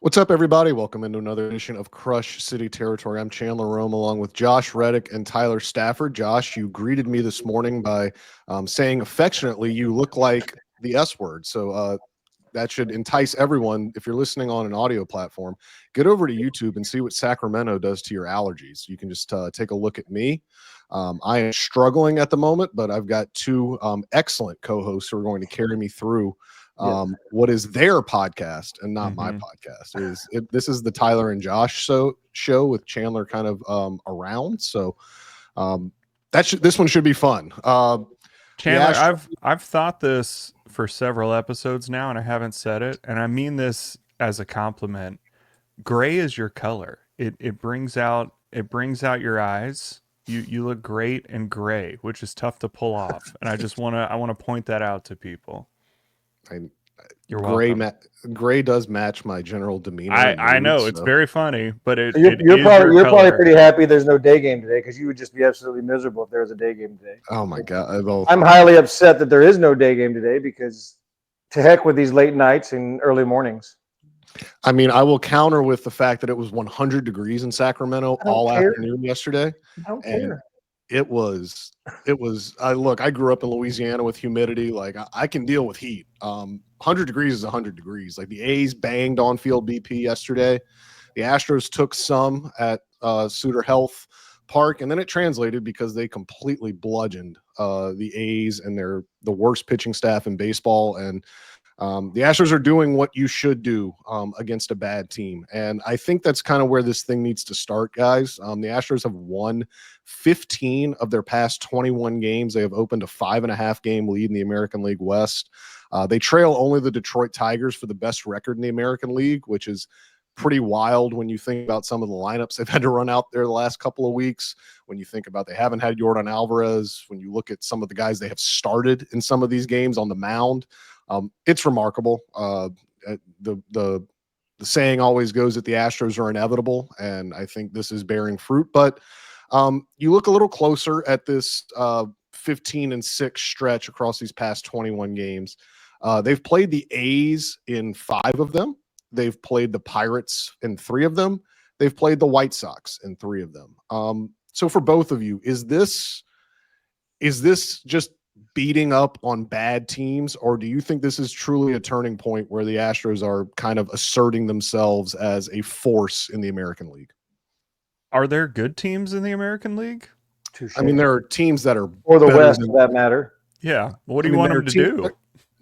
What's up, everybody? Welcome into another edition of Crush City Territory. I'm Chandler Rome along with Josh Reddick and Tyler Stafford. Josh, you greeted me this morning by saying affectionately, you look like the S word. So that should entice everyone. If you're listening on an audio platform, get over to YouTube and see what Sacramento does to your allergies. You can just take a look at me. I am struggling at the moment, but I've got two excellent co-hosts who are going to carry me through what is their podcast and not my podcast. This is the Tyler and Josh show with Chandler kind of around. So this one should be fun. Chandler, I've thought this for several episodes now, and I haven't said it, and I mean this as a compliment. Gray is your color. It brings out your eyes. You look great in gray, which is tough to pull off, and I want to point that out to people. You're welcome. Gray does match my general demeanor. I know it's very funny, but you're probably pretty happy there's no day game today because you would just be absolutely miserable if there was a day game today. Oh my God! I'm highly upset that there is no day game today because to heck with these late nights and early mornings. I mean, I will counter with the fact that it was 100 degrees in Sacramento all afternoon yesterday. I don't care. It was. I grew up in Louisiana with humidity. Like I can deal with heat. 100 degrees is 100 degrees. Like the A's banged on field BP yesterday. The Astros took some at Suter Health Park, and then it translated because they completely bludgeoned the A's and they're the worst pitching staff in baseball. And the Astros are doing what you should do against a bad team. And I think that's kind of where this thing needs to start, guys. The Astros have won 15 of their past 21 games. They have opened a 5.5 game lead in the American League West. They trail only the Detroit Tigers for the best record in the American League, which is pretty wild when you think about some of the lineups they've had to run out there the last couple of weeks. When you think about they haven't had Yordan Alvarez, when you look at some of the guys they have started in some of these games on the mound, it's remarkable. The saying always goes that the Astros are inevitable, and I think this is bearing fruit. But you look a little closer at this 15-6 stretch across these past 21 games. They've played the A's in 5 of them. They've played the Pirates in 3 of them. They've played the White Sox in 3 of them. So for both of you, is this just beating up on bad teams, or do you think this is truly a turning point where the Astros are kind of asserting themselves as a force in the American League? Are there good teams in the American League? I mean, there are teams that are or the West for that matter. Yeah. What do you want them to do?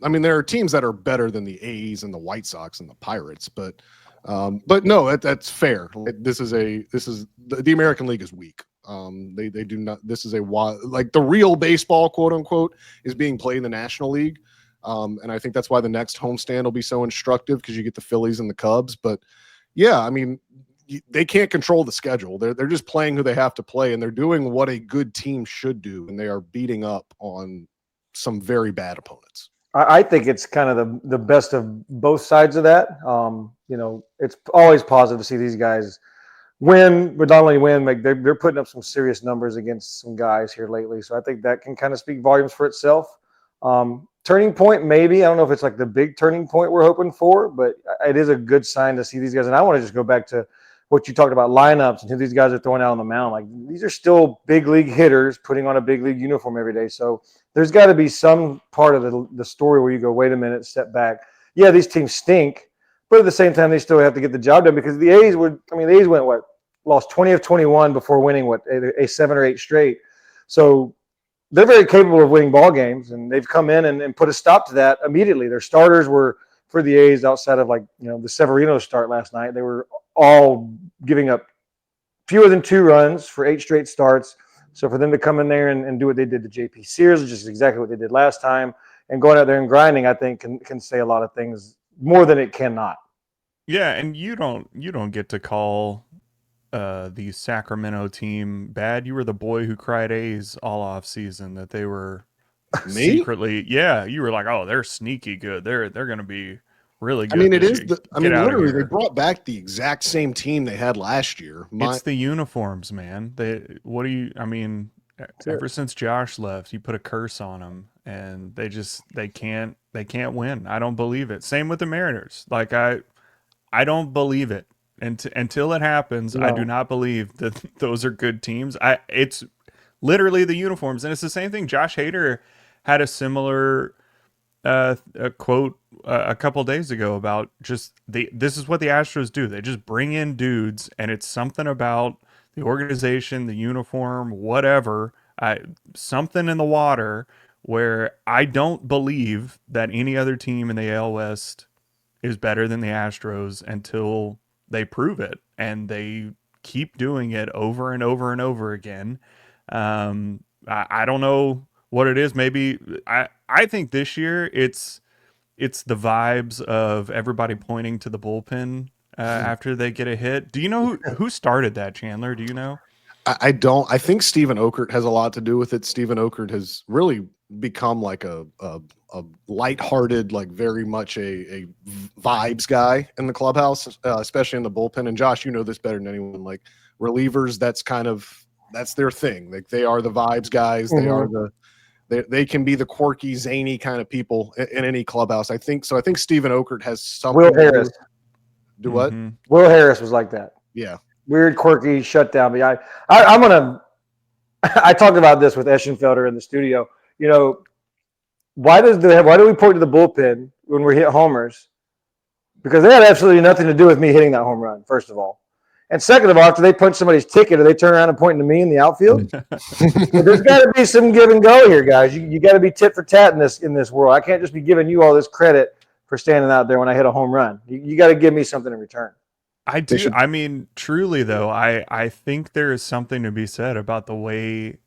I mean, there are teams that are better than the A's and the White Sox and the Pirates, but no, that's fair. The American League is weak. They do not. This is like the real baseball, quote unquote, is being played in the National League, and I think that's why the next homestand will be so instructive because you get the Phillies and the Cubs. But yeah, I mean, they can't control the schedule. They're just playing who they have to play, and they're doing what a good team should do, and they are beating up on some very bad opponents. I think it's kind of the best of both sides of that. It's always positive to see these guys win, but not only win, like they're putting up some serious numbers against some guys here lately. So I think that can kind of speak volumes for itself. Turning point, maybe. I don't know if it's like the big turning point we're hoping for, but it is a good sign to see these guys. And I want to just go back to what you talked about, lineups and who these guys are throwing out on the mound. Like these are still big league hitters putting on a big league uniform every day. So there's got to be some part of the story where you go, wait a minute, step back. Yeah, these teams stink, but at the same time, they still have to get the job done because the A's went lost 20 of 21 before winning a 7 or 8 straight. So they're very capable of winning ball games, and they've come in and put a stop to that immediately. Their starters were for the A's outside of the Severino start last night. They were all giving up fewer than 2 runs for 8 straight starts. So for them to come in there and do what they did to JP Sears, which is exactly what they did last time, and going out there and grinding, I think can say a lot of things more than it cannot. Yeah, and you don't get to call the Sacramento team bad. You were the boy who cried A's all off season that they were secretly. Yeah, you were like, oh, they're sneaky good. They're going to be really good. I mean, literally, they brought back the exact same team they had last year. It's the uniforms, man. Ever since Josh left, he put a curse on them, and they can't win. I don't believe it. Same with the Mariners. Like I don't believe it. And until it happens, I do not believe that those are good teams. It's literally the uniforms, and it's the same thing. Josh Hader had a similar a quote a couple days ago about just this is what the Astros do. They just bring in dudes, and it's something about the organization, the uniform, whatever, something in the water where I don't believe that any other team in the AL West is better than the Astros until they prove it, and they keep doing it over and over and over again. I don't know what it is. Maybe I think this year it's the vibes of everybody pointing to the bullpen after they get a hit. Do you know who started that, Chandler? Do you know? I don't. I think Stephen Okert has a lot to do with it. Stephen Okert has really become like a lighthearted, like very much a vibes guy in the clubhouse, especially in the bullpen. And Josh, you know this better than anyone. Like relievers, that's their thing. Like they are the vibes guys. They are they can be the quirky, zany kind of people in any clubhouse. I think so. I think Stephen Okert has something. Will Harris. Do what? Will Harris was like that. Yeah. Weird, quirky, shut down. But I'm gonna. I talked about this with Eschenfelder in the studio. You know, why do we point to the bullpen when we hit homers? Because they had absolutely nothing to do with me hitting that home run. First of all, and second of all, after they punch somebody's ticket, or they turn around and point to me in the outfield. There's got to be some give and go here, guys. You got to be tit for tat in this world. I can't just be giving you all this credit for standing out there when I hit a home run. You got to give me something in return. I do. I mean, truly though, I think there is something to be said about the way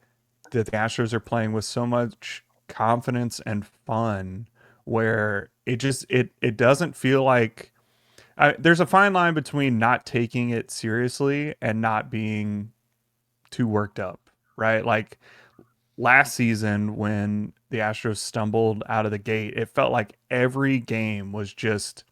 that the Astros are playing with so much confidence and fun, where it doesn't feel like there's a fine line between not taking it seriously and not being too worked up, right? Like last season when the Astros stumbled out of the gate, it felt like every game was just,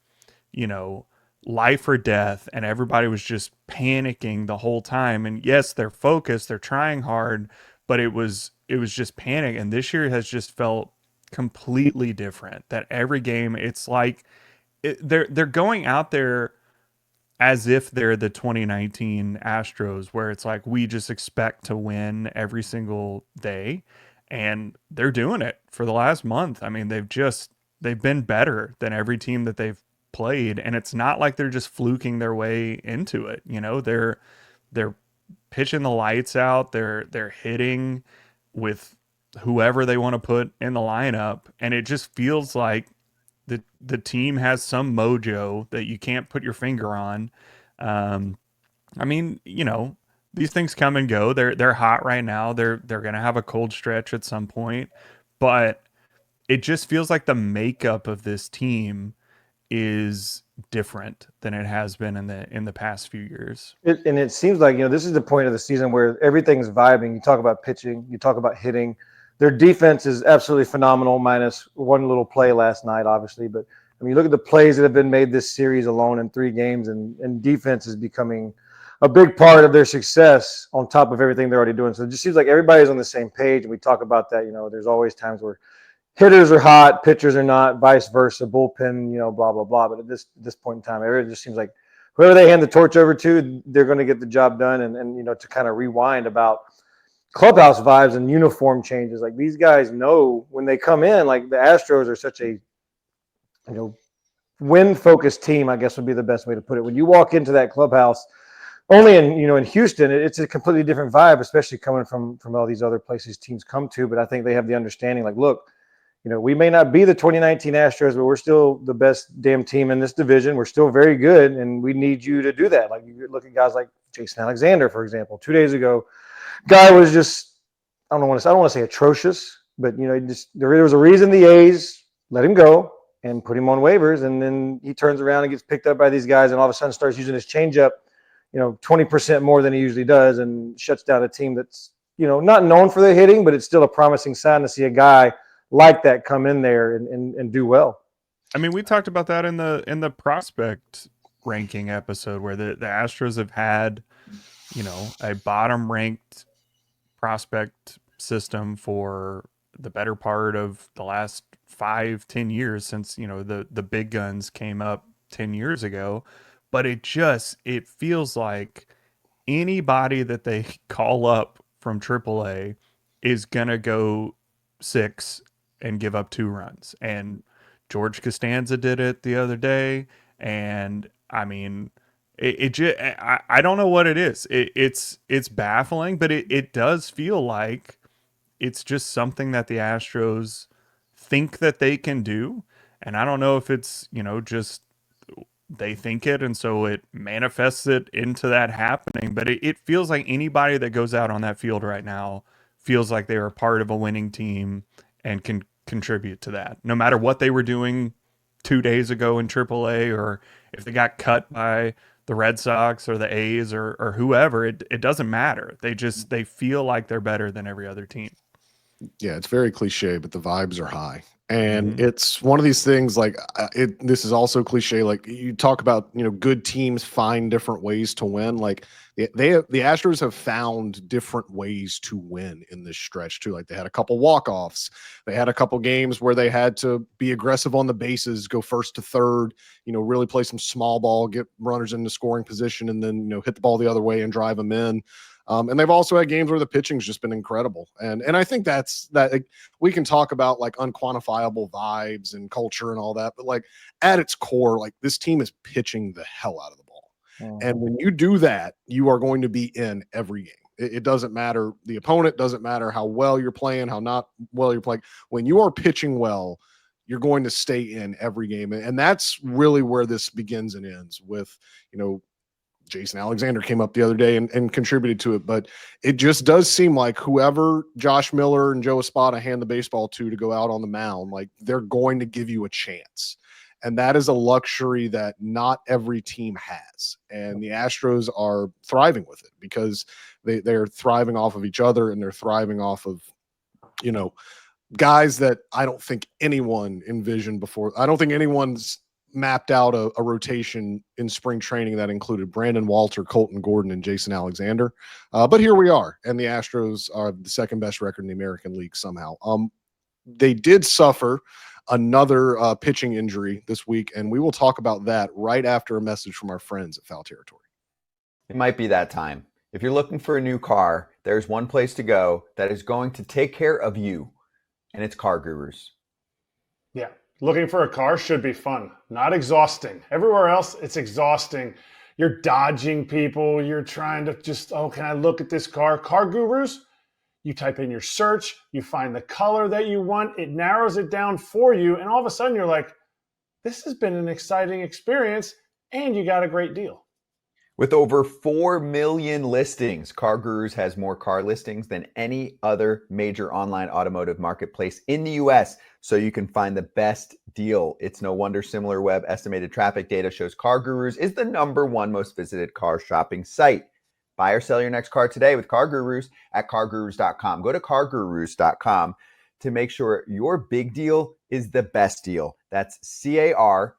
life or death, and everybody was just panicking the whole time. And yes, they're focused, they're trying hard, but it was just panic. And this year has just felt completely different. That every game, it's like they're going out there as if they're the 2019 Astros, where it's like we just expect to win every single day, and they're doing it for the last month. I mean, they've been better than every team that they've played, and it's not like they're just fluking their way into it. They're pitching the lights out. They're hitting with whoever they want to put in the lineup, and it just feels like the team has some mojo that you can't put your finger on. I mean, these things come and go. They're hot right now. They're gonna have a cold stretch at some point, but it just feels like the makeup of this team is different than it has been in the past few years. And it seems like this is the point of the season where everything's vibing. You talk about pitching, you talk about hitting. Their defense is absolutely phenomenal, minus one little play last night, obviously. But I mean, you look at the plays that have been made this series alone in 3 games, and defense is becoming a big part of their success on top of everything they're already doing. So it just seems like everybody's on the same page, and we talk about that. There's always times where hitters are hot, pitchers are not, vice versa, bullpen, blah, blah, blah. But at this point in time, it just seems like whoever they hand the torch over to, they're going to get the job done. And to kind of rewind about clubhouse vibes and uniform changes, like these guys know when they come in, like the Astros are such a, win-focused team, I guess would be the best way to put it. When you walk into that clubhouse, only in Houston, it's a completely different vibe, especially coming from all these other places teams come to. But I think they have the understanding, like, look, we may not be the 2019 Astros, but we're still the best damn team in this division. We're still very good, and we need you to do that. Like, you look at guys like Jason Alexander, for example. 2 days ago, guy was just, I don't want to say atrocious, but there was a reason the A's let him go and put him on waivers, and then he turns around and gets picked up by these guys, and all of a sudden starts using his changeup, 20% more than he usually does, and shuts down a team that's not known for their hitting, but it's still a promising sign to see a guy like that come in there and do well. I mean, we talked about that in the prospect ranking episode, where the Astros have had, a bottom ranked prospect system for the better part of the last 5-10 years, since the big guns came up 10 years ago. but it feels like anybody that they call up from AAA is gonna go 6 and give up 2 runs. And George Costanza did it the other day, and I mean, I don't know what it is. It's baffling, but it does feel like it's just something that the Astros think that they can do. And I don't know if it's, just they think it and so it manifests it into that happening. But it feels like anybody that goes out on that field right now feels like they are part of a winning team and can contribute to that. No matter what they were doing 2 days ago in AAA, or if they got cut by the Red Sox or the A's or whoever, it doesn't matter. They feel like they're better than every other team. Yeah, it's very cliche, but the vibes are high. And it's one of these things like this is also cliche. Like you talk about, good teams find different ways to win. Like the Astros have found different ways to win in this stretch too. Like they had a couple walk-offs. They had a couple games where they had to be aggressive on the bases, go first to third, really play some small ball, get runners into scoring position, and then, hit the ball the other way and drive them in. And they've also had games where the pitching's just been incredible. And I think that like, we can talk about like unquantifiable vibes and culture and all that, but like at its core, like this team is pitching the hell out of the ball. And when you do that, you are going to be in every game. It doesn't matter the opponent, doesn't matter how well you're playing, how not well you're playing. When you are pitching well, you're going to stay in every game. And that's really where this begins and ends with, Jason Alexander came up the other day and contributed to it, but it just does seem like whoever Josh Miller and Joe Espada hand the baseball to go out on the mound, like they're going to give you a chance. And that is a luxury that not every team has. And the Astros are thriving with it because they're thriving off of each other, and they're thriving off of, guys that I don't think anyone envisioned before. I don't think anyone's mapped out a rotation in spring training that included Brandon Walter, Colton Gordon, and Jason Alexander. But here we are, and the Astros are the second best record in the American League somehow. They did suffer another pitching injury this week, and we will talk about that right after a message from our friends at Foul Territory. It might be that time. If you're looking for a new car, there's one place to go that is going to take care of you, and it's CarGurus. Yeah. Looking for a car should be fun, not exhausting. Everywhere else, it's exhausting. You're dodging people. You're trying to just, can I look at this car? CarGurus, you type in your search, you find the color that you want, it narrows it down for you, and all of a sudden you're like, this has been an exciting experience, and you got a great deal. With over 4 million listings, CarGurus has more car listings than any other major online automotive marketplace in the US, so you can find the best deal. It's no wonder SimilarWeb estimated traffic data shows CarGurus is the #1 most visited car shopping site. Buy or sell your next car today with CarGurus at CarGurus.com. Go to CarGurus.com to make sure your big deal is the best deal. That's CarGurus.com.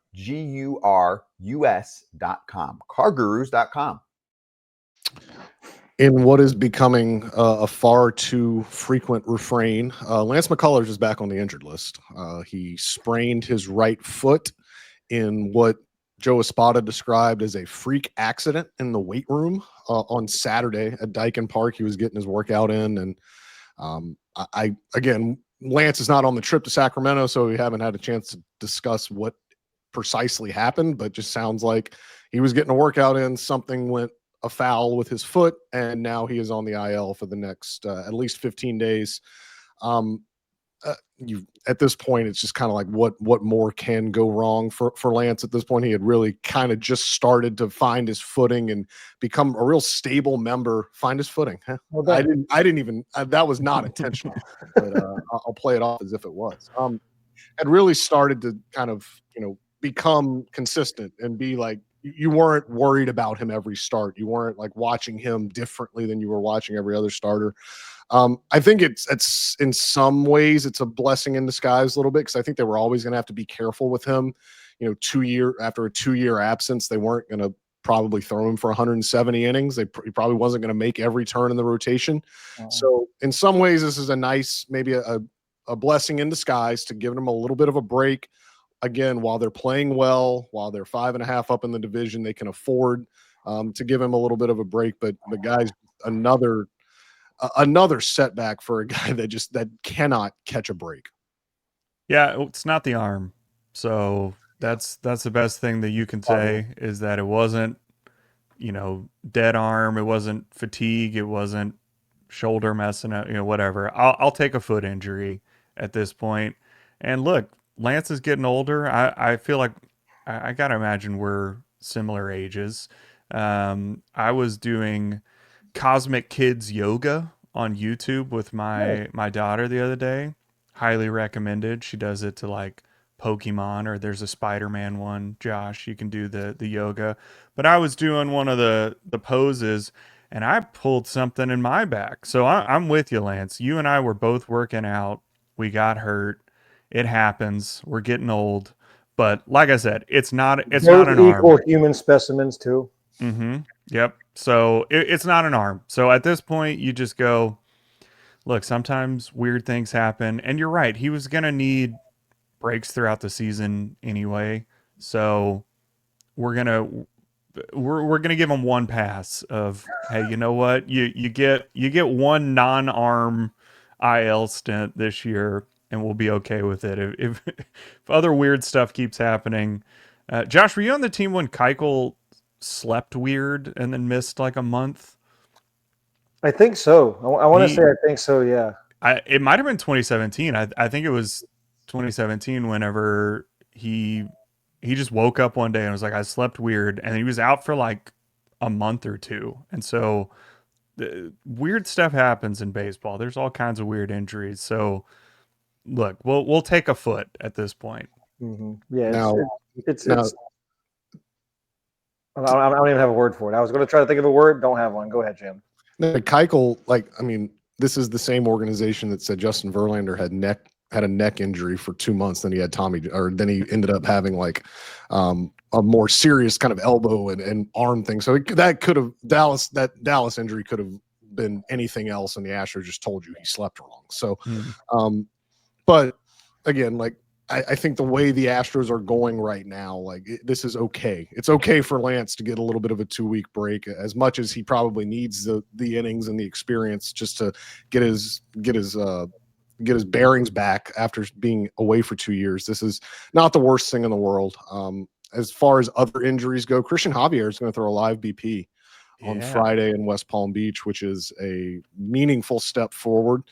CarGurus.com. In what is becoming a far too frequent refrain, Lance McCullers is back on the injured list. He sprained his right foot in what Joe Espada described as a freak accident in the weight room on Saturday at Dyken Park. He was getting his workout in, and again, Lance is not on the trip to Sacramento, so we haven't had a chance to discuss what precisely happened, but just sounds like he was getting a workout in, something went afoul with his foot, and now he is on the IL for the next at least 15 days. At this point, it's just kind of like what more can go wrong for Lance at this point. He had really kind of just started to find his footing and become a real stable member. Find his footing. Huh? Well, I didn't even that was not intentional, but I'll play it off as if it was. Had really started to kind of become consistent and be like, you weren't worried about him every start. You weren't like watching him differently than you were watching every other starter. I think it's in some ways it's a blessing in disguise a little bit, because I think they were always going to have to be careful with him. After a 2-year absence, they weren't going to probably throw him for 170 innings. He probably wasn't going to make every turn in the rotation. So in some ways, this is a nice, maybe a blessing in disguise to give him a little bit of a break. again, while they're playing well, while they're 5.5 up in the division, they can afford to give him a little bit of a break. But guys, another setback for a guy that cannot catch a break. Yeah, it's not the arm. So that's the best thing that you can say is that it wasn't, dead arm. It wasn't fatigue. It wasn't shoulder messing up, whatever. I'll take a foot injury at this point. And look, Lance is getting older. I feel like I got to imagine we're similar ages. I was doing Cosmic Kids yoga on YouTube with my daughter the other day. Highly recommended. She does it to like Pokemon, or there's a Spider-Man one. Josh, you can do the yoga. But I was doing one of the poses, and I pulled something in my back. So I'm with you, Lance. You and I were both working out. We got hurt. It happens. We're getting old. But like I said, it's not an equal arm. Human specimens too. Mm-hmm. Yep. So it's not an arm. So at this point, you just go, look, sometimes weird things happen. And you're right. He was going to need breaks throughout the season anyway. So we're going to give him one pass of, hey, you know what? You get one non-arm IL stint this year, and we'll be okay with it. If other weird stuff keeps happening. Josh, were you on the team when Keuchel slept weird and then missed like a month? I think so. I want to say I think so, yeah. It might have been 2017. I think it was 2017 whenever he just woke up one day and was like, I slept weird. And he was out for like a month or two. And so weird stuff happens in baseball. There's all kinds of weird injuries. So look, we'll take a foot at this point. Mm-hmm. Yeah, it's I don't even have a word for it. I was going to try to think of a word. Don't have one. Go ahead, Jim. No, Keuchel, this is the same organization that said Justin Verlander had a neck injury for 2 months. Then he had then he ended up having like a more serious kind of elbow and arm thing. So that Dallas injury could have been anything else, and the Astros just told you he slept wrong. So, but again, like I think the way the Astros are going right now, like this is okay. It's okay for Lance to get a little bit of a 2-week break, as much as he probably needs the innings and the experience just to get his bearings back after being away for 2 years. This is not the worst thing in the world. As far as other injuries go, Christian Javier is going to throw a live BP on Friday in West Palm Beach, which is a meaningful step forward.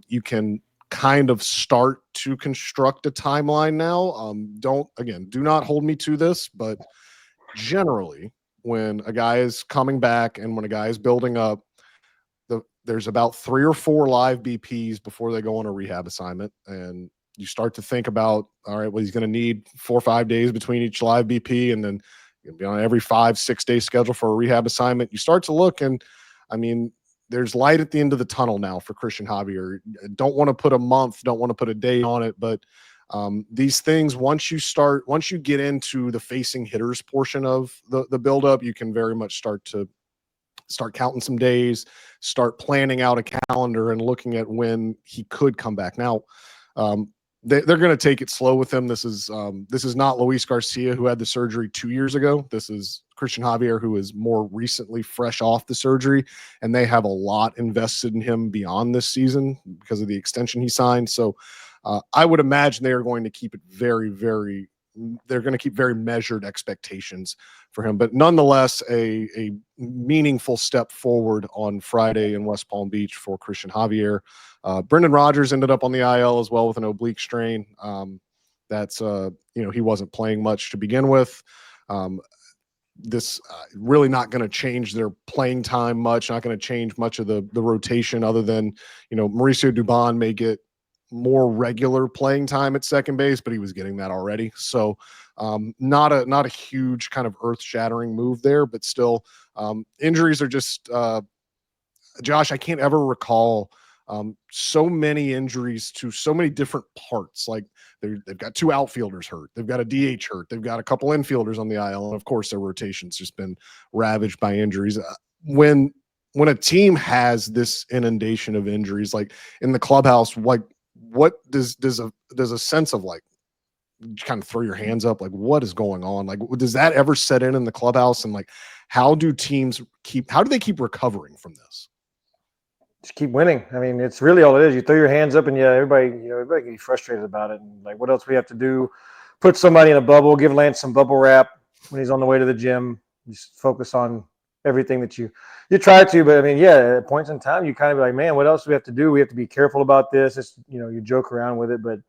You can kind of start to construct a timeline now. Do not hold me to this, but generally when a guy is coming back and when a guy is building up, there's about 3 or 4 live BPs before they go on a rehab assignment. And you start to think about, all right, well, he's going to need 4 or 5 days between each live BP, and then you'll be on every 5-6 day schedule for a rehab assignment. You start to look, and there's light at the end of the tunnel now for Christian Javier. Don't want to put a month, don't want to put a date on it, but these things, once you get into the facing hitters portion of the buildup, you can very much start counting some days, start planning out a calendar and looking at when he could come back. Now, they're going to take it slow with him. This is not Luis Garcia, who had the surgery 2 years ago. This is Christian Javier, who is more recently fresh off the surgery, and they have a lot invested in him beyond this season because of the extension he signed. So I would imagine they are going to keep it they're going to keep very measured expectations for him, but nonetheless, a meaningful step forward on Friday in West Palm Beach for Christian Javier. Brendan Rodgers ended up on the IL as well with an oblique strain. He wasn't playing much to begin with. This really not going to change their playing time much, not going to change much of the rotation other than, Mauricio Dubon may get more regular playing time at second base, but he was getting that already. So not a huge kind of earth-shattering move there, but still injuries are just Josh, I can't ever recall so many injuries to so many different parts. Like they've got 2 outfielders hurt, they've got a DH hurt, they've got a couple infielders on the IL, and of course their rotation's just been ravaged by injuries. When a team has this inundation of injuries, like in the clubhouse, like what does a sense of like kind of throw your hands up? Like, what is going on? Like, does that ever set in the clubhouse? And like, how do they keep recovering from this? Just keep winning. I mean, it's really all it is. You throw your hands up, and everybody can be frustrated about it. And like, what else we have to do? Put somebody in a bubble, give Lance some bubble wrap when he's on the way to the gym. Just focus on everything that you try to. But I mean, at points in time, you kind of be like, man, what else do we have to do? We have to be careful about this. It's, you joke around with it, but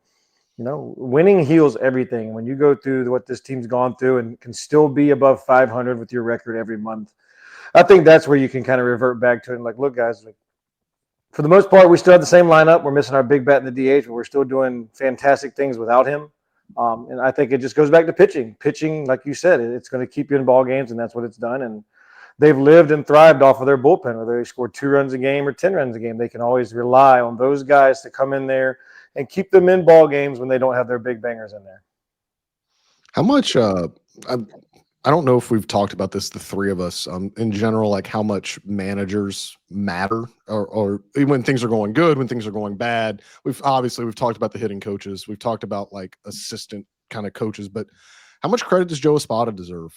winning heals everything. When you go through what this team's gone through and can still be above 500 with your record every month, I think that's where you can kind of revert back to it. And like, look, guys, like, for the most part, we still have the same lineup. We're missing our big bat in the DH, but we're still doing fantastic things without him. And I think it just goes back to pitching. Pitching, like you said, it's going to keep you in ball games, and that's what it's done. And they've lived and thrived off of their bullpen, whether they score 2 runs a game or 10 runs a game. They can always rely on those guys to come in there and keep them in ball games when they don't have their big bangers in there. How much I don't know if we've talked about this, the three of us, in general, like how much managers matter, or when things are going good, when things are going bad. We've talked about the hitting coaches. We've talked about like assistant kind of coaches, but how much credit does Joe Espada deserve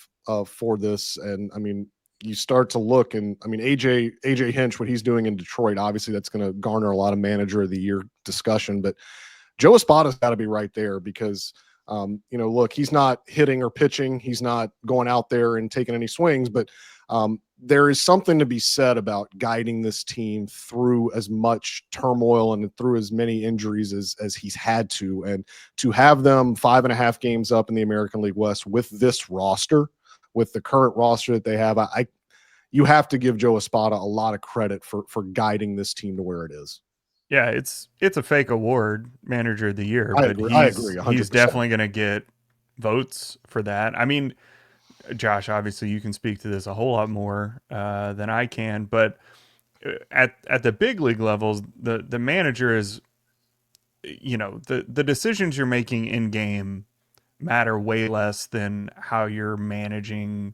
for this? And I mean, you start to look, and I mean, AJ Hinch, what he's doing in Detroit, obviously that's going to garner a lot of manager of the year discussion, but Joe Espada's got to be right there because look, he's not hitting or pitching. He's not going out there and taking any swings, but there is something to be said about guiding this team through as much turmoil and through as many injuries as he's had to. And to have them 5.5 games up in the American League West with this roster, with the current roster that they have, you have to give Joe Espada a lot of credit for guiding this team to where it is. Yeah, it's a fake award, manager of the year, I but agree 100%. He's definitely going to get votes for that. I mean, Josh, obviously you can speak to this a whole lot more than I can, but at the big league levels, the manager is, the decisions you're making in game matter way less than how you're managing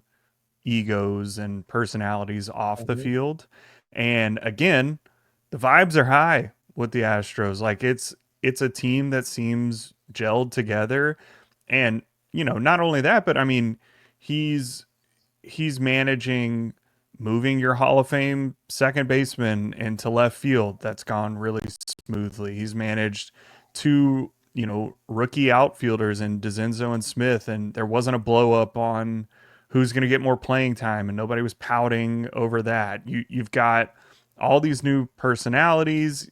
egos and personalities off the field. And again, the vibes are high with the Astros. Like it's a team that seems gelled together. And, not only that, but I mean, he's managing moving your Hall of Fame second baseman into left field. That's gone really smoothly. He's managed 2, rookie outfielders in DeZenzo and Smith, and there wasn't a blow up on who's going to get more playing time, and nobody was pouting over that. You've got all these new personalities,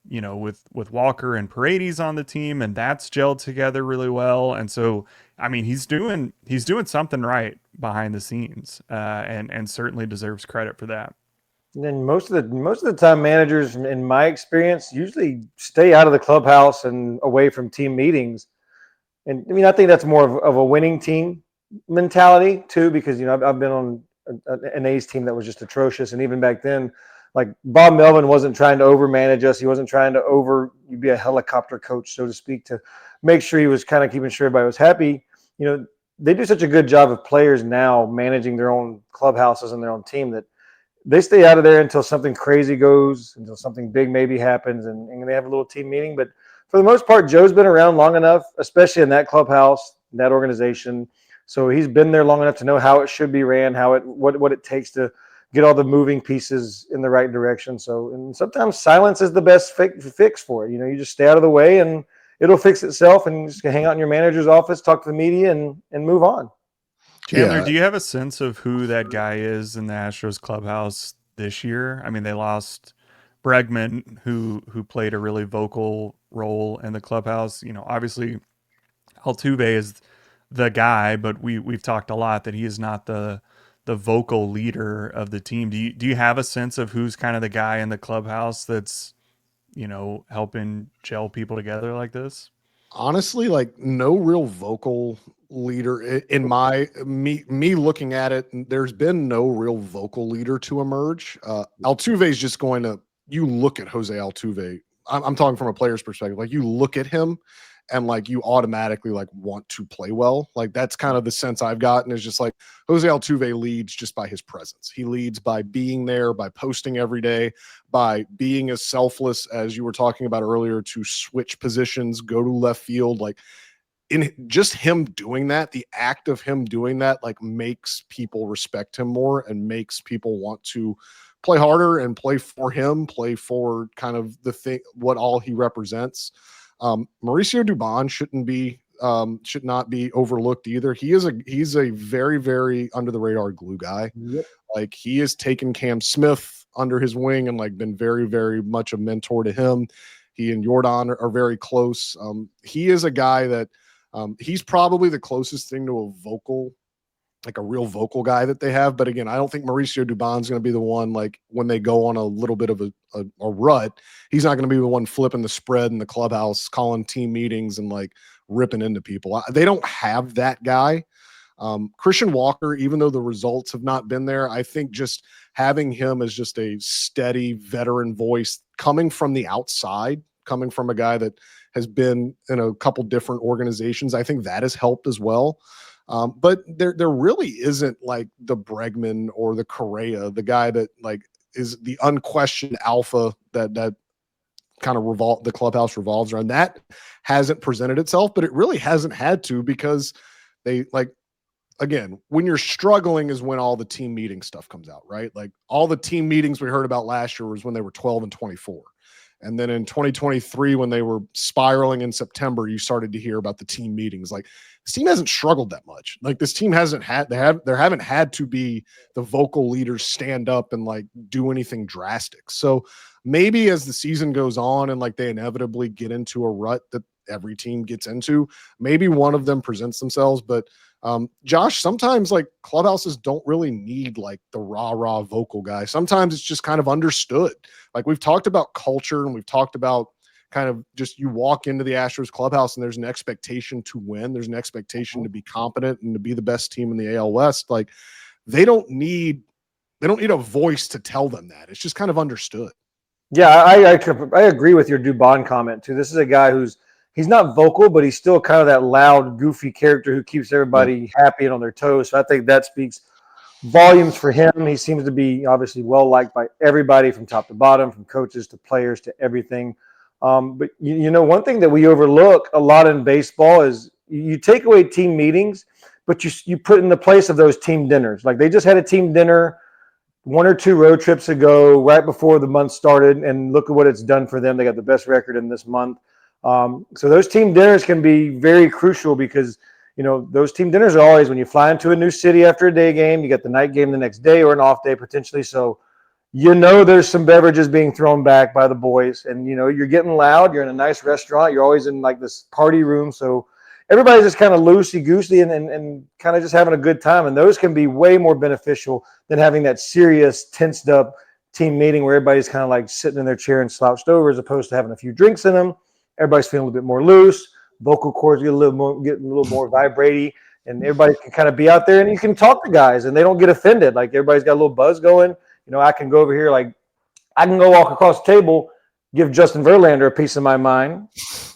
with Walker and Paredes on the team, and that's gelled together really well. And so, I mean, he's doing something right behind the scenes, and certainly deserves credit for that. And then most of the time, managers, in my experience, usually stay out of the clubhouse and away from team meetings. And I mean, I think that's more of a winning team mentality too, because I've been on an A's team that was just atrocious, and even back then, like Bob Melvin wasn't trying to overmanage us. He wasn't trying to be a helicopter coach, so to speak, to make sure he was kind of keeping sure everybody was happy. They do such a good job of players now managing their own clubhouses and their own team that they stay out of there until something crazy goes, until something big maybe happens, and they have a little team meeting. But for the most part, Joe's been around long enough, especially in that clubhouse, that organization. So he's been there long enough to know how it should be ran, what it takes to get all the moving pieces in the right direction. So, and sometimes silence is the best fix for it. You just stay out of the way and it'll fix itself, and just hang out in your manager's office, talk to the media, and move on. Chandler, do you have a sense of who that guy is in the Astros clubhouse this year? I mean, they lost Bregman, who played a really vocal role in the clubhouse. Obviously Altuve is the guy, but we've talked a lot that he is not the vocal leader of the team. Do you have a sense of who's kind of the guy in the clubhouse that's, helping gel people together like this? Honestly, like no real vocal leader in me looking at it. There's been no real vocal leader to emerge. Altuve is just going to, you look at Jose Altuve. I'm talking from a player's perspective. Like you look at him and like you automatically like want to play well. Like that's kind of the sense I've gotten, is just like Jose Altuve leads just by his presence. He leads by being there, by posting every day, by being as selfless as you were talking about earlier, to switch positions, go to left field. Like in just him doing that, the act of him doing that, like, makes people respect him more and makes people want to play harder and play for him, play for kind of the thing, what all he represents. Mauricio Dubon should not be overlooked either. He's a very, very under the radar glue guy. Yep. Like, he has taken Cam Smith under his wing and like been very, very much a mentor to him. He and Jordan are very close. He is a guy that he's probably the closest thing to a vocal, like a real vocal guy that they have. But again, I don't think Mauricio Dubon's going to be the one, like, when they go on a little bit of a rut, he's not going to be the one flipping the spread in the clubhouse, calling team meetings and like ripping into people. They don't have that guy. Christian Walker, even though the results have not been there, I think just having him as just a steady veteran voice coming from the outside, coming from a guy that has been in a couple different organizations, I think that has helped as well. But there really isn't like the Bregman or the Correa, the guy that like is the unquestioned alpha that kind of the clubhouse revolves around. That hasn't presented itself, but it really hasn't had to, because they, like, again, when you're struggling is when all the team meeting stuff comes out, right? Like, all the team meetings we heard about last year was when they were 12-24. And then in 2023, when they were spiraling in September, you started to hear about the team meetings. Like, this team hasn't struggled that much. Like, this team hasn't had, there haven't had to be the vocal leaders stand up and like do anything drastic. So maybe as the season goes on and like they inevitably get into a rut that every team gets into, maybe one of them presents themselves. But Josh, sometimes like clubhouses don't really need like the rah vocal guy. Sometimes it's just kind of understood. Like, we've talked about culture and we've talked about kind of just, you walk into the Astros clubhouse and there's an expectation to win. There's an expectation to be competent and to be the best team in the AL West. Like, they don't need a voice to tell them that. It's just kind of understood. Yeah, I agree with your Dubon comment too. This is a guy he's not vocal, but he's still kind of that loud, goofy character who keeps everybody happy and on their toes. So I think that speaks volumes for him. He seems to be obviously well liked by everybody from top to bottom, from coaches to players to everything. But you know, one thing that we overlook a lot in baseball is you take away team meetings, but you put in the place of those team dinners. Like, they just had a team dinner 1 or 2 road trips ago, right before the month started, and look at what it's done for them. They got the best record in this month. So those team dinners can be very crucial, because, you know, those team dinners are always when you fly into a new city after a day game, you get the night game the next day or an off day potentially. So, you know, there's some beverages being thrown back by the boys, and, you know, you're getting loud. You're in a nice restaurant. You're always in like this party room. So everybody's just kind of loosey-goosey and kind of just having a good time. And those can be way more beneficial than having that serious, tensed up team meeting where everybody's kind of like sitting in their chair and slouched over, as opposed to having a few drinks in them. Everybody's feeling a little bit more loose. Vocal cords get a little more vibraty, and everybody can kind of be out there, and you can talk to guys and they don't get offended. Like, everybody's got a little buzz going. You know, I can go over here, like, I can go walk across the table, give Justin Verlander a piece of my mind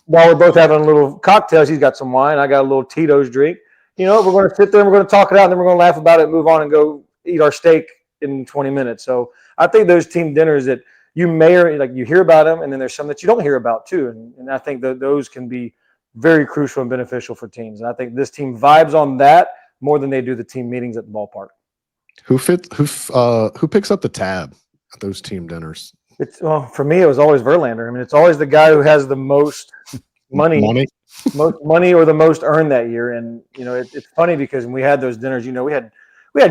while we're both having a little cocktails. He's got some wine. I got a little Tito's drink. You know, we're going to sit there and we're going to talk it out, and then we're going to laugh about it, move on, and go eat our steak in 20 minutes. So I think those team dinners that you may, or like, you hear about them, and then there's some that you don't hear about too. And I think that those can be very crucial and beneficial for teams. And I think this team vibes on that more than they do the team meetings at the ballpark. Who picks up the tab at those team dinners? Well, for me, it was always Verlander. I mean, it's always the guy who has the most money, most money or the most earned that year. And, you know, it's funny because when we had those dinners, you know, we had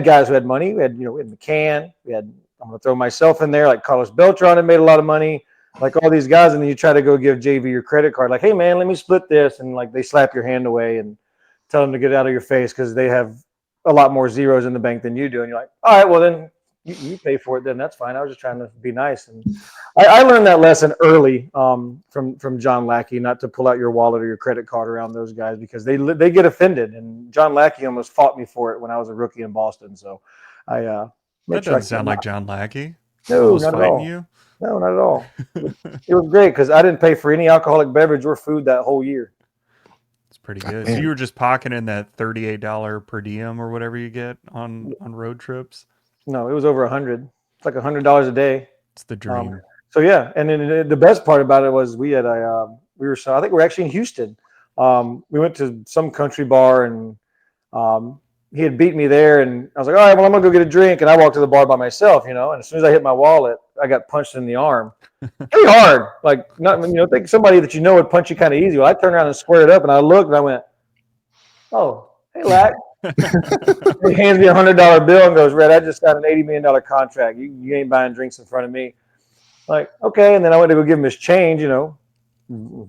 guys who had money. We had, you know, we had McCann. We had, I'm going to throw myself in there, like Carlos Beltran had made a lot of money, like all these guys. And then you try to go give JV your credit card, like, hey, man, let me split this. And like, they slap your hand away and tell them to get it out of your face because they have a lot more zeros in the bank than you do. And you're like, all right, well, then you pay for it, then that's fine. I was just trying to be nice. And I learned that lesson early from John Lackey, not to pull out your wallet or your credit card around those guys, because they get offended. And John Lackey almost fought me for it when I was a rookie in Boston. So that doesn't sound like John Lackey. No, not at all. You? No, not at all. It was great because I didn't pay for any alcoholic beverage or food that whole year. It's pretty good. So you were just pocketing that $38 per diem or whatever you get on road trips? No, it was over $100. It's like $100 a day. It's the dream. So yeah, and then the best part about it was we had I think we were actually in Houston We went to some country bar, and he had beat me there, and I was like, all right, well, I'm gonna go get a drink, and I walked to the bar by myself, and as soon as I hit my wallet, I got punched in the arm. Pretty hard, like not, think somebody that would punch you kind of easy. Well, I turned around and squared up, and I looked, and I went, oh, hey, Lack. He hands me $100 bill and goes, Red, I just got an $80 million contract. You ain't buying drinks in front of me. Like, okay. And then I went to go give him his change,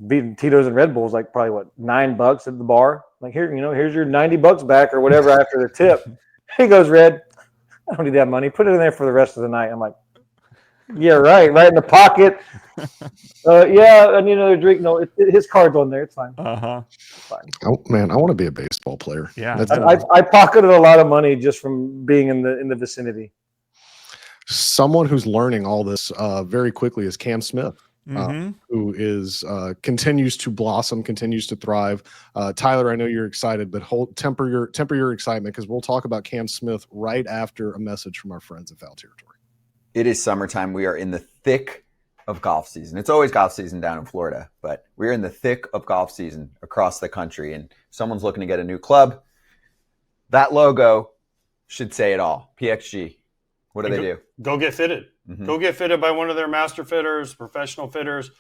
beating Tito's and Red Bulls, like probably $9 at the bar. Like, here's your $90 back or whatever after the tip. He goes, Red, I don't need that money. Put it in there for the rest of the night. I'm like, yeah, right in the pocket. Yeah, and the drink. No, his card's on there. It's fine. It's fine. Oh man, I want to be a baseball player. Yeah, I pocketed a lot of money just from being in the vicinity. Someone who's learning all this very quickly is Cam Smith, who is continues to blossom, continues to thrive. Tyler, I know you're excited, but temper your excitement, because we'll talk about Cam Smith right after a message from our friends at Foul Territory. It is summertime. We are in the thick of golf season. It's always golf season down in Florida, but we're in the thick of golf season across the country, and someone's looking to get a new club. That logo should say it all. PXG. What do they do? Go get fitted. Go get fitted by one of their master fitters, professional fitters.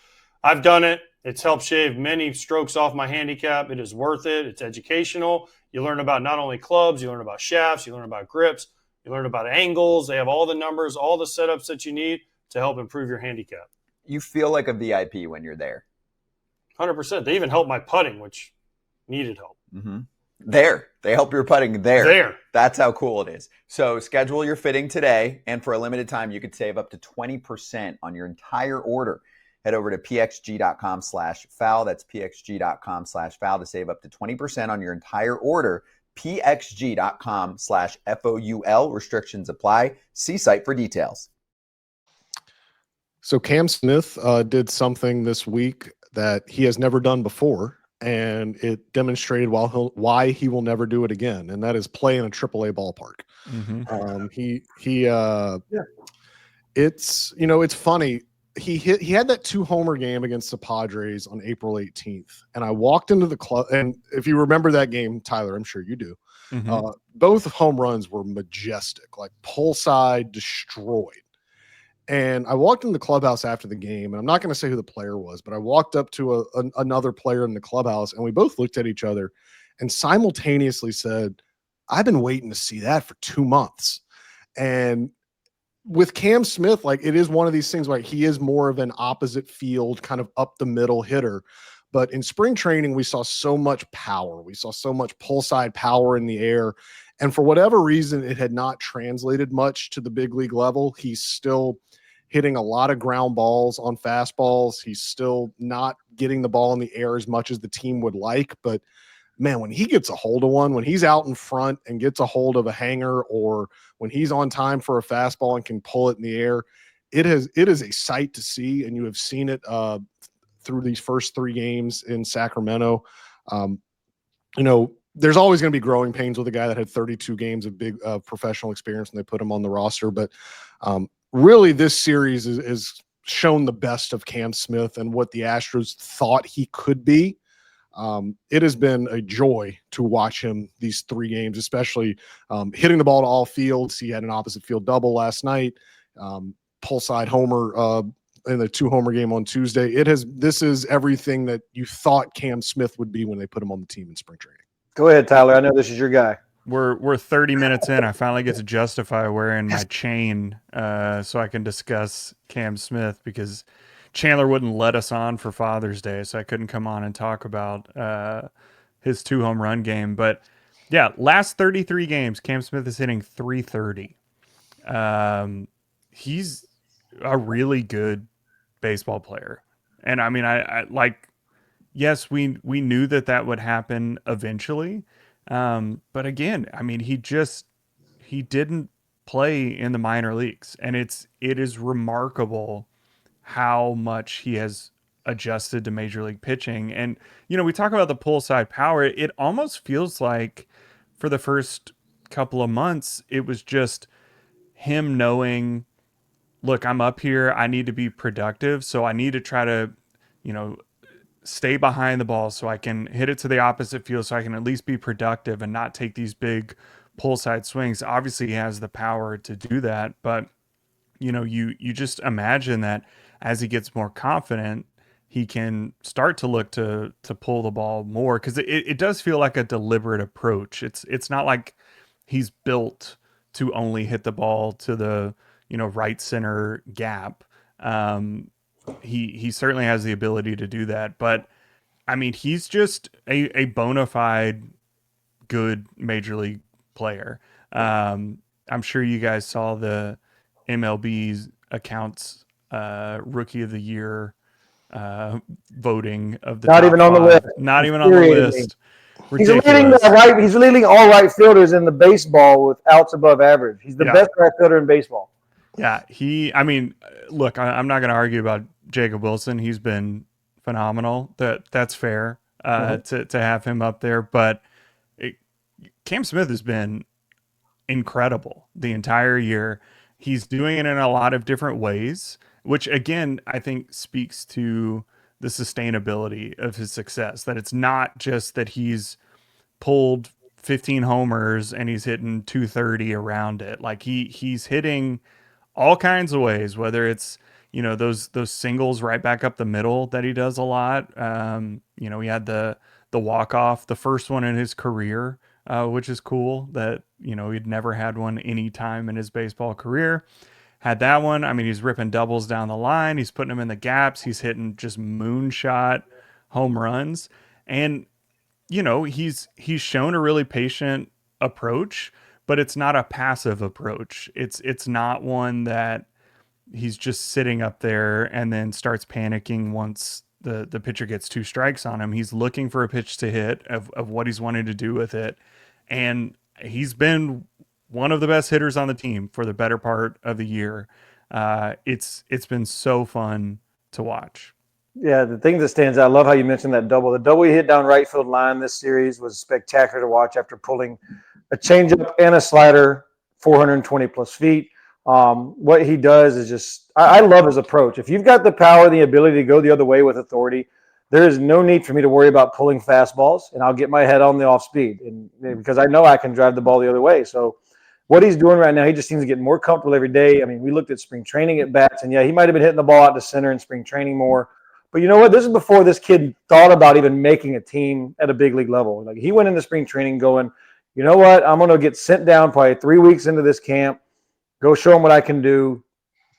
I've done it. It's helped shave many strokes off my handicap. It is worth it. It's educational. You learn about not only clubs, you learn about shafts, you learn about grips, you learn about angles. They have all the numbers, all the setups that you need to help improve your handicap. You feel like a VIP when you're there. 100%. They even help my putting, which needed help. There. They help your putting there. There. That's how cool it is. So schedule your fitting today, and for a limited time, you could save up to 20% on your entire order. Head over to pxg.com/foul. That's pxg.com/foul to save up to 20% on your entire order. pxg.com/FOUL. Restrictions apply. See site for details. So Cam Smith did something this week that he has never done before, and it demonstrated why he will never do it again, and that is play in a AAA ballpark. It's it's funny. He had that 2-homer game against the Padres on April 18th, and I walked into the club, and if you remember that game, Tyler, I'm sure you do. Both home runs were majestic, like pull side destroyed. And I walked in the clubhouse after the game, and I'm not going to say who the player was, but I walked up to another player in the clubhouse, and we both looked at each other and simultaneously said, I've been waiting to see that for 2 months. And with Cam Smith, like, it is one of these things, like, he is more of an opposite field, kind of up the middle hitter. But in spring training, we saw so much power. We saw so much pull side power in the air. And for whatever reason, it had not translated much to the big league level. He's still hitting a lot of ground balls on fastballs. He's still not getting the ball in the air as much as the team would like. But man, when he gets a hold of one, when he's out in front and gets a hold of a hanger, or when he's on time for a fastball and can pull it in the air, it is a sight to see. And you have seen it through these first 3 games in Sacramento. There's always going to be growing pains with a guy that had 32 games of big professional experience when they put him on the roster. But really, this series is shown the best of Cam Smith and what the Astros thought he could be. It has been a joy to watch him these 3 games, especially hitting the ball to all fields. He had an opposite field double last night, pull side homer in the 2-homer game on Tuesday. This is everything that you thought Cam Smith would be when they put him on the team in spring training. Go ahead, Tyler. I know this is your guy. We're 30 minutes in. I finally get to justify wearing my chain so I can discuss Cam Smith, because Chandler wouldn't let us on for Father's Day, so I couldn't come on and talk about his 2-home run game. But yeah, last 33 games, Cam Smith is hitting .330. He's a really good baseball player. And I mean, I like, yes, we knew that would happen eventually. But again, I mean, he didn't play in the minor leagues, and it is remarkable how much he has adjusted to major league pitching. And, we talk about the pull side power. It almost feels like for the first couple of months, it was just him knowing, look, I'm up here. I need to be productive. So I need to try to, stay behind the ball so I can hit it to the opposite field so I can at least be productive and not take these big pull side swings. Obviously, he has the power to do that, but you just imagine that as he gets more confident, he can start to look to pull the ball more, because it does feel like a deliberate approach. It's not like he's built to only hit the ball to the right center gap. He certainly has the ability to do that, but I mean, he's just a bona fide good major league player. I'm sure you guys saw the MLB's accounts rookie of the year voting of the Not top even on the five. list. Not even on the list. He's leading Ridiculous. He's leading all right fielders in the baseball with outs above average. He's the best right fielder in baseball. Yeah, I mean, look, I'm not going to argue about Jacob Wilson. He's been phenomenal. That's fair to have him up there. But Cam Smith has been incredible the entire year. He's doing it in a lot of different ways, which again, I think speaks to the sustainability of his success, that it's not just that he's pulled 15 homers and he's hitting 230 around it. Like he's hitting all kinds of ways, whether it's those singles right back up the middle that he does a lot. He had the walk off, the first one in his career, which is cool that he'd never had one any time in his baseball career. Had that one. I mean, he's ripping doubles down the line. He's putting them in the gaps. He's hitting just moonshot home runs, and he's shown a really patient approach, but it's not a passive approach. It's not one that he's just sitting up there and then starts panicking once the pitcher gets 2 strikes on him. He's looking for a pitch to hit of what he's wanting to do with it. And he's been one of the best hitters on the team for the better part of the year. It's been so fun to watch. Yeah, the thing that stands out, I love how you mentioned that double. The double he hit down right field line this series was spectacular to watch after pulling a changeup and a slider 420 plus feet. What he does is just, I love his approach. If you've got the power, the ability to go the other way with authority, there is no need for me to worry about pulling fastballs, and I'll get my head on the off speed, and because I know I can drive the ball the other way. So what he's doing right now, he just seems to get more comfortable every day. I mean, we looked at spring training at bats, and yeah, he might have been hitting the ball out to center in spring training more. But you know what? This is before this kid thought about even making a team at a big league level. Like, he went into spring training going, you know what? I'm going to get sent down probably 3 weeks into this camp, go show him what I can do.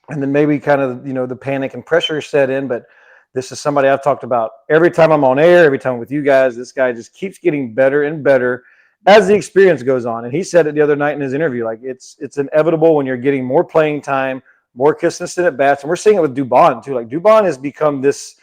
And then maybe kind of, the panic and pressure set in. But this is somebody I've talked about every time I'm on air, every time with you guys. This guy just keeps getting better and better as the experience goes on. And he said it the other night in his interview, like it's inevitable when you're getting more playing time, more consistent at bats. And we're seeing it with Dubon too. Like, Dubon has become this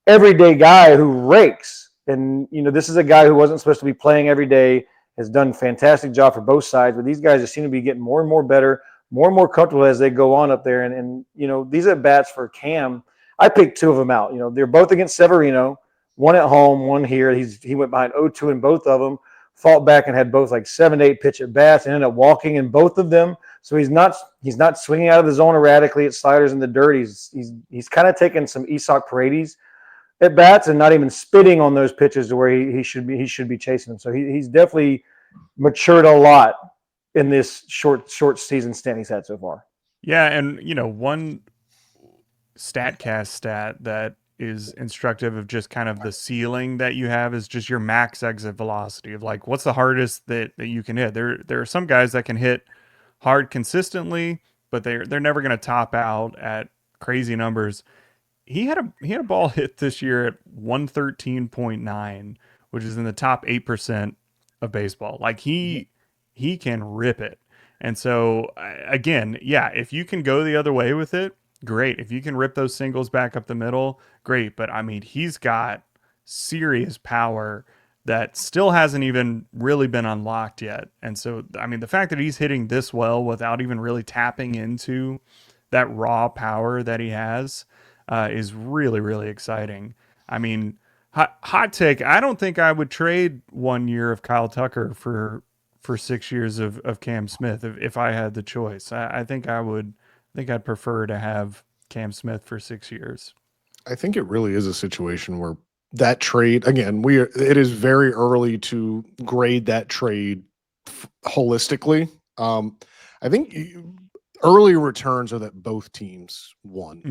everyday guy who rakes. And, this is a guy who wasn't supposed to be playing every day, has done a fantastic job for both sides. But these guys just seem to be getting more and more better, more and more comfortable as they go on up there. And these at bats for Cam, I picked 2 of them out. They're both against Severino, one at home, one here. He went behind 0-2 in both of them, fought back and had both like 7 to 8 pitch at bats, and ended up walking in both of them. So he's not swinging out of the zone erratically at sliders in the dirt. He's kind of taking some Isak Paredes at bats and not even spitting on those pitches to where he should be chasing them. So he's definitely matured a lot in this short season stint he's had so far. Yeah, and one StatCast stat that is instructive of just kind of the ceiling that you have is just your max exit velocity of like what's the hardest that you can hit. There are some guys that can hit hard consistently, but they're never going to top out at crazy numbers. He had a ball hit this year at 113.9, which is in the top 8% of baseball. Like he can rip it. And so again, yeah, if you can go the other way with it, great. If you can rip those singles back up the middle, great. But I mean, he's got serious power that still hasn't even really been unlocked yet. And so, I mean, the fact that he's hitting this well without even really tapping into that raw power that he has is really, really exciting. I mean, hot take, I don't think I would trade 1 year of Kyle Tucker for 6 years of Cam Smith if I had the choice. I think I'd prefer to have Cam Smith for 6 years. I think it really is a situation where that trade, again, it is very early to grade that trade holistically. I think early returns are that both teams won.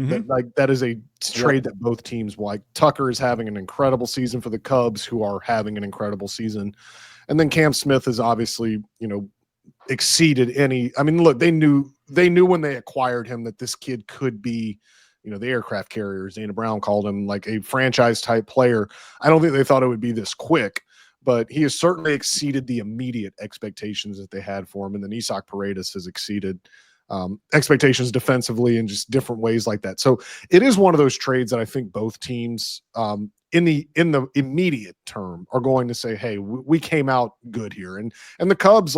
That is a trade that both teams won. Like Tucker is having an incredible season for the Cubs, who are having an incredible season, and then Cam Smith is obviously, exceeded any. I mean, look, they knew when they acquired him that this kid could be, the aircraft carriers. Dana Brown called him like a franchise type player. I don't think they thought it would be this quick, but he has certainly exceeded the immediate expectations that they had for him. And then Isaac Paredes has exceeded expectations defensively in just different ways like that. So it is one of those trades that I think both teams in the immediate term are going to say, hey, we came out good here. And the Cubs,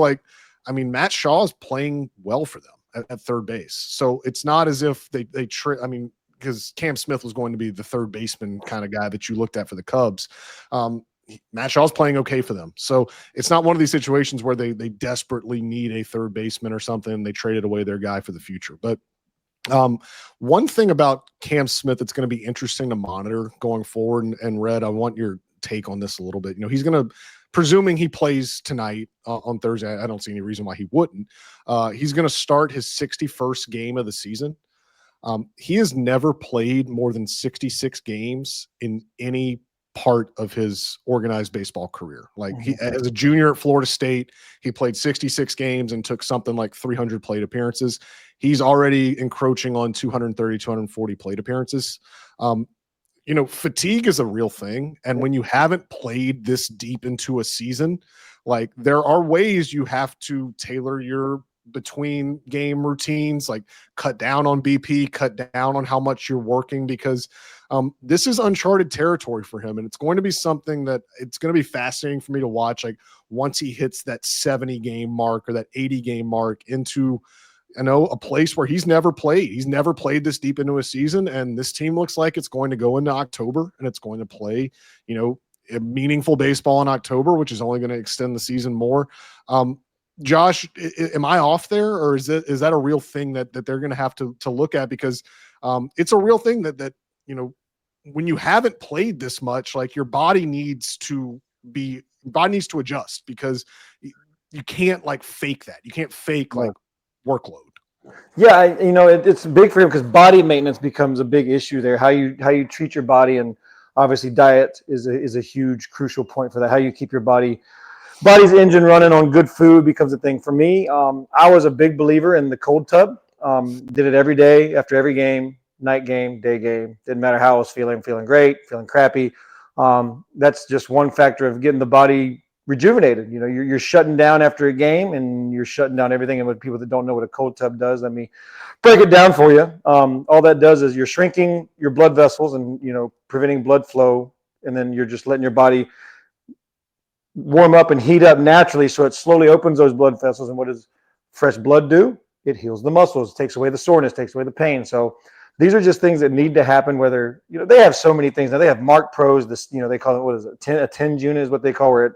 Matt Shaw is playing well for them at third base. So it's not as if because Cam Smith was going to be the third baseman kind of guy that you looked at for the Cubs. Matt Shaw's playing okay for them. So it's not one of these situations where they desperately need a third baseman or something. They traded away their guy for the future. But one thing about Cam Smith that's going to be interesting to monitor going forward, and Red, I want your take on this a little bit. He's going to, presuming he plays tonight on Thursday, I don't see any reason why he wouldn't. He's going to start his 61st game of the season. He has never played more than 66 games in any part of his organized baseball career. As a junior at Florida State, he played 66 games and took something like 300 plate appearances. He's already encroaching on 230, 240 plate appearances. Fatigue is a real thing. And when you haven't played this deep into a season, there are ways you have to tailor your between game routines, cut down on BP, cut down on how much you're working, because this is uncharted territory for him. And it's going to be something that it's going to be fascinating for me to watch. Once he hits that 70 game mark or that 80 game mark into, a place where he's never played this deep into a season. And this team looks like it's going to go into October and it's going to play, a meaningful baseball in October, which is only going to extend the season more. Josh, am I off there, or is that a real thing that they're going to have to look at? Because it's a real thing that when you haven't played this much, your body needs to adjust, because you can't fake that. You can't fake workload. Yeah, it's big for him because body maintenance becomes a big issue there. How you treat your body, and obviously diet is a huge crucial point for that. How you keep your body's engine running on good food becomes a thing for me. I was a big believer in the cold tub. Did it every day after every game, night game, day game. Didn't matter how I was feeling great, feeling crappy. That's just one factor of getting the body rejuvenated. You're shutting down after a game, and you're shutting down everything. And with people that don't know what a cold tub does, let me break it down for you. All that does is you're shrinking your blood vessels and preventing blood flow, and then you're just letting your body warm up and heat up naturally, so it slowly opens those blood vessels. And what does fresh blood do? It heals the muscles, takes away the soreness, takes away the pain. So these are just things that need to happen. Whether they have so many things now. They have Mark Pros. This they call it, what is it? A TENS unit is what they call, where it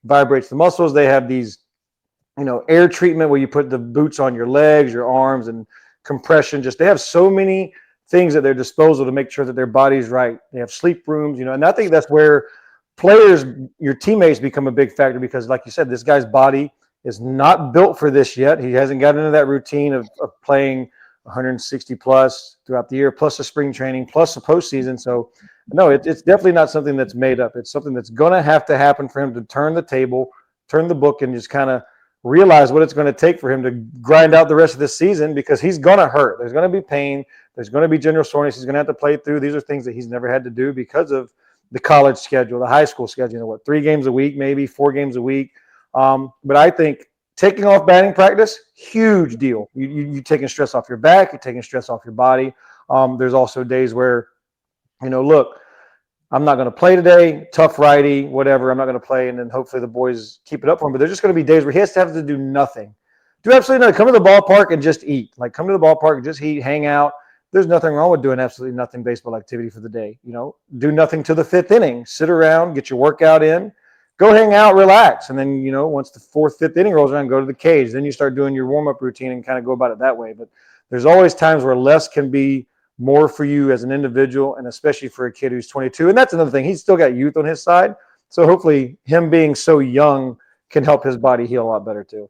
vibrates the muscles. They have these air treatment where you put the boots on your legs, your arms, and compression. They have so many things at their disposal to make sure that their body's right. They have sleep rooms, and I think that's where players, your teammates, become a big factor, because like you said, this guy's body is not built for this yet. He hasn't gotten into that routine of playing 160 plus throughout the year, plus the spring training, plus the postseason. So no, it's definitely not something that's made up. It's something that's going to have to happen for him to turn the table, turn the book, and just kind of realize what it's going to take for him to grind out the rest of this season, because he's going to hurt. There's going to be pain. There's going to be general soreness. He's going to have to play through. These are things that he's never had to do because of the college schedule, the high school schedule, 3 games a week, maybe 4 games a week. But I think taking off batting practice, huge deal. You're taking stress off your back, you're taking stress off your body. There's also days where, look, I'm not going to play today, tough righty, whatever, I'm not going to play, and then hopefully the boys keep it up for him. But there's just going to be days where he has to have to do nothing. Do absolutely nothing. Come to the ballpark and just eat. Come to the ballpark and just eat, hang out. There's nothing wrong with doing absolutely nothing baseball activity for the day. Do nothing to the 5th inning. Sit around, get your workout in, go hang out, relax. And then, once the 4th, 5th inning rolls around, go to the cage. Then you start doing your warm-up routine and kind of go about it that way. But there's always times where less can be more for you as an individual, and especially for a kid who's 22. And that's another thing. He's still got youth on his side. So hopefully him being so young can help his body heal a lot better too.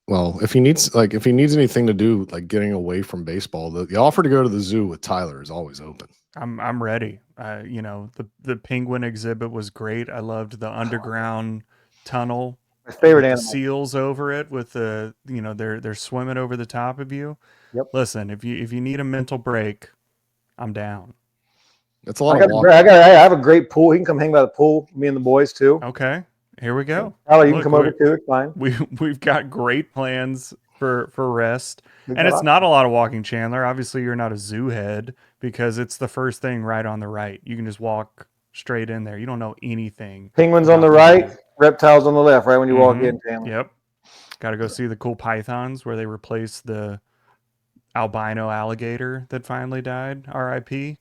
Well, if he needs anything to do, like getting away from baseball, the offer to go to the zoo with Tyler is always open. I'm ready. The penguin exhibit was great. I loved the underground tunnel. My favorite with animal. the seals over it with the, they're swimming over the top of you. Yep. Listen, if you need a mental break, I'm down. That's a lot of I have a great pool. He can come hang by the pool, me and the boys too. Okay. Here we go. Tyler, you can come over too. It's fine. We've got great plans for rest. And it's not a lot of walking, Chandler. Obviously, you're not a zoo head because it's the first thing right on the right. You can just walk straight in there. You don't know anything. Penguins on the right, reptiles on the left, right when you walk in, Chandler. Yep. Got to go see the cool pythons where they replaced the albino alligator that finally died. R.I.P.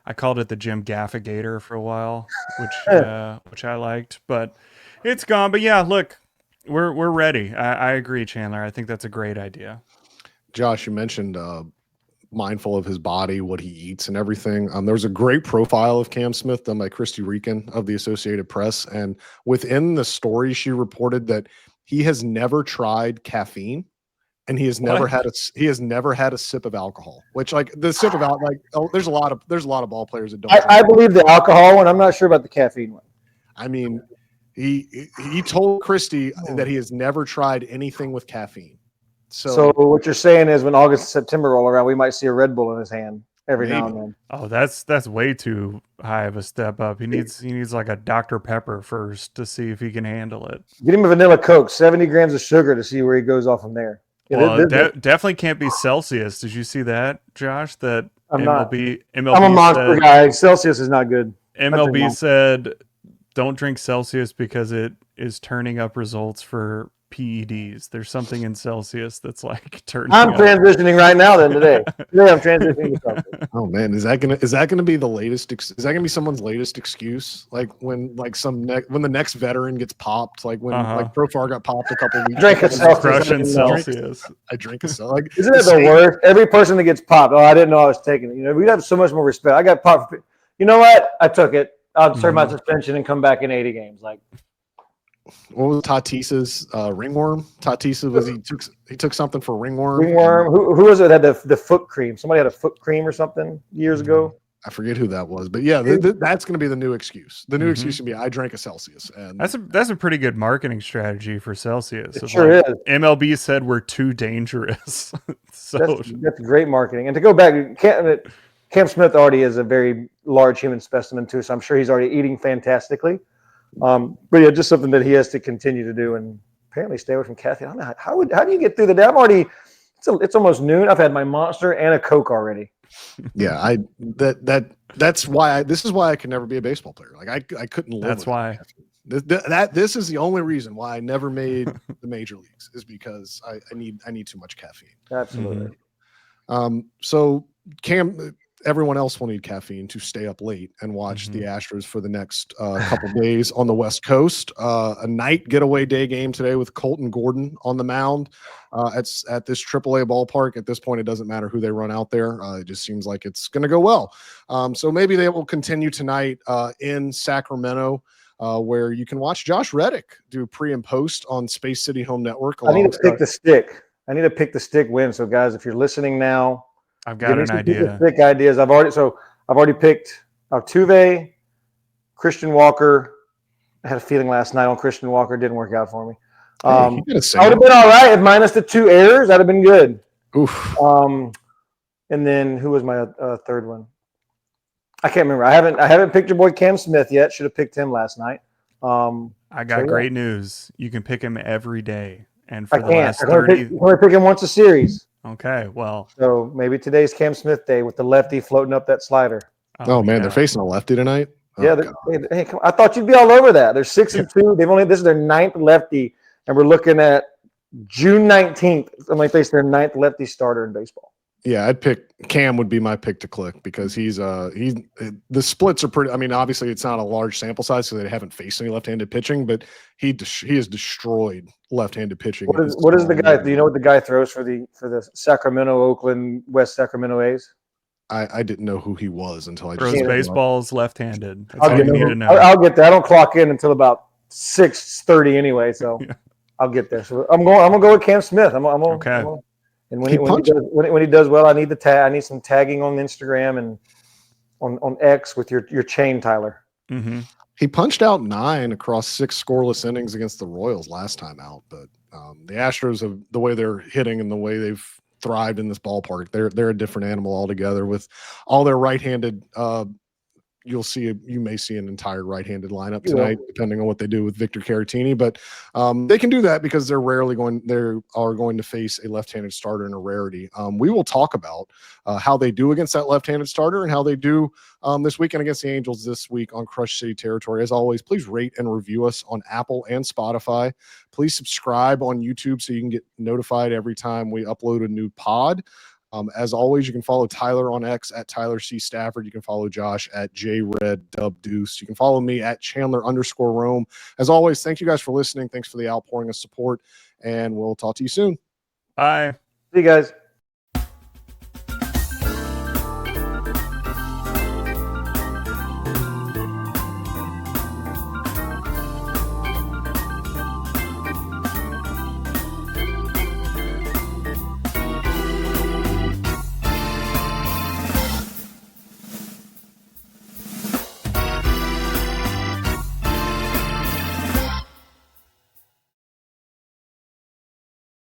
I called it the Jim Gaffigator for a while, which I liked, but it's gone. But yeah, look, we're ready. I agree, Chandler. I think that's a great idea. Josh, you mentioned mindful of his body, what he eats, and everything. There was a great profile of Cam Smith done by Christy Reekin of the Associated Press, and within the story, she reported that he has never tried caffeine, and he has never had a sip of alcohol. Which, like the sip of alcohol, there's a lot of ball players that don't. I believe the alcohol one. I'm not sure about the caffeine one. I mean, he told Christy that he has never tried anything with caffeine. So what you're saying is when August and September roll around, we might see a Red Bull in his hand every now and then. Oh, that's way too high of a step up. He needs like a Dr. Pepper first to see if he can handle it. Get him a vanilla Coke, 70 grams of sugar to see where he goes off from there. Well, definitely can't be Celsius. Did you see that, Josh? That MLB I'm a monster guy. Celsius is not good. MLB said don't drink Celsius because it is turning up results for PEDs. There's something in Celsius that's like turning. I'm transitioning right now. Then today I'm transitioning to Celsius. Oh man, is that gonna be the latest? Is that gonna be someone's latest excuse? Like when when the next veteran gets popped, like when like Profar got popped a couple weeks. Drink a Celsius. Crushing Celsius. I drink a Celsius. Like, isn't it the worst? Every person that gets popped. Oh, I didn't know I was taking it. We'd have so much more respect. I got popped. You know what? I took it. I'll serve my suspension and come back in 80 games. Like. What was Tatis's ringworm? Tatis he took something for ringworm. Ringworm. Who was it that had the foot cream? Somebody had a foot cream or something years ago. I forget who that was, but yeah, that's going to be the new excuse. The new excuse should be I drank a Celsius, and that's a pretty good marketing strategy for Celsius. It sure is. MLB said we're too dangerous, so that's great marketing. And to go back, Cam Smith already is a very large human specimen too, so I'm sure he's already eating fantastically. But yeah, just something that he has to continue to do, and apparently stay away from caffeine. I don't know how do you get through the day? I'm already. It's almost noon. I've had my Monster and a Coke already. Yeah, that's why this is why I could never be a baseball player. Like I couldn't live. That's why. This is the only reason why I never made the major leagues is because I need too much caffeine. Absolutely. So Cam. Everyone else will need caffeine to stay up late and watch the Astros for the next couple days on the West Coast. A night getaway day game today with Colton Gordon on the mound at this AAA ballpark. At this point, it doesn't matter who they run out there. It just seems like it's going to go well. So maybe they will continue tonight in Sacramento, where you can watch Josh Reddick do pre and post on Space City Home Network. I need to pick the stick. I need to pick the stick win. So guys, if you're listening now, I've got an idea. Pick ideas. I've already picked Altuve, Christian Walker. I had a feeling last night on Christian Walker. It didn't work out for me. I would have been all right if minus the 2 errors. That'd have been good. Oof. And then who was my third one? I can't remember. I haven't picked your boy Cam Smith yet. Should have picked him last night. I got great news. You can pick him every day, and for the last 30. You can only pick him once a series. Okay, well. So maybe today's Cam Smith day with the lefty floating up that slider. Oh man, they're facing a lefty tonight. Yeah, hey, come on. I thought you'd be all over that. They're 6-2. This is their 9th lefty, and we're looking at June 19th. I'm like, face their 9th lefty starter in baseball. Yeah, I'd pick Cam would be my pick to click because the splits are pretty. I mean, obviously it's not a large sample size, so they haven't faced any left-handed pitching, but he has destroyed left-handed pitching. What is the guy? Do you know what the guy throws for the Sacramento, Oakland, West Sacramento A's? I didn't know who he was until I Throws just baseballs left-handed. That's I'll all get you need there. to know. I'll get there. I don't clock in until about 6:30 anyway, so Yeah. I'll get there. So I'm gonna go with Cam Smith. Okay. And when he does well, I need the tag. I need some tagging on Instagram and on X with your chain, Tyler. Mm-hmm. He punched out 9 across 6 scoreless innings against the Royals last time out, but the Astros, have the way they're hitting and the way they've thrived in this ballpark, they're a different animal altogether with all their right-handed. You may see an entire right-handed lineup tonight, depending on what they do with Victor Caratini. But they can do that because they are going to face a left-handed starter in a rarity. We will talk about how they do against that left-handed starter and how they do this weekend against the Angels this week on Crush City territory. As always, please rate and review us on Apple and Spotify. Please subscribe on YouTube so you can get notified every time we upload a new pod. As always, you can follow Tyler on X at Tyler C. Stafford. You can follow Josh at JRedDubDeuce. You can follow me at Chandler_Rome. As always, thank you guys for listening. Thanks for the outpouring of support, and we'll talk to you soon. Bye. See you guys.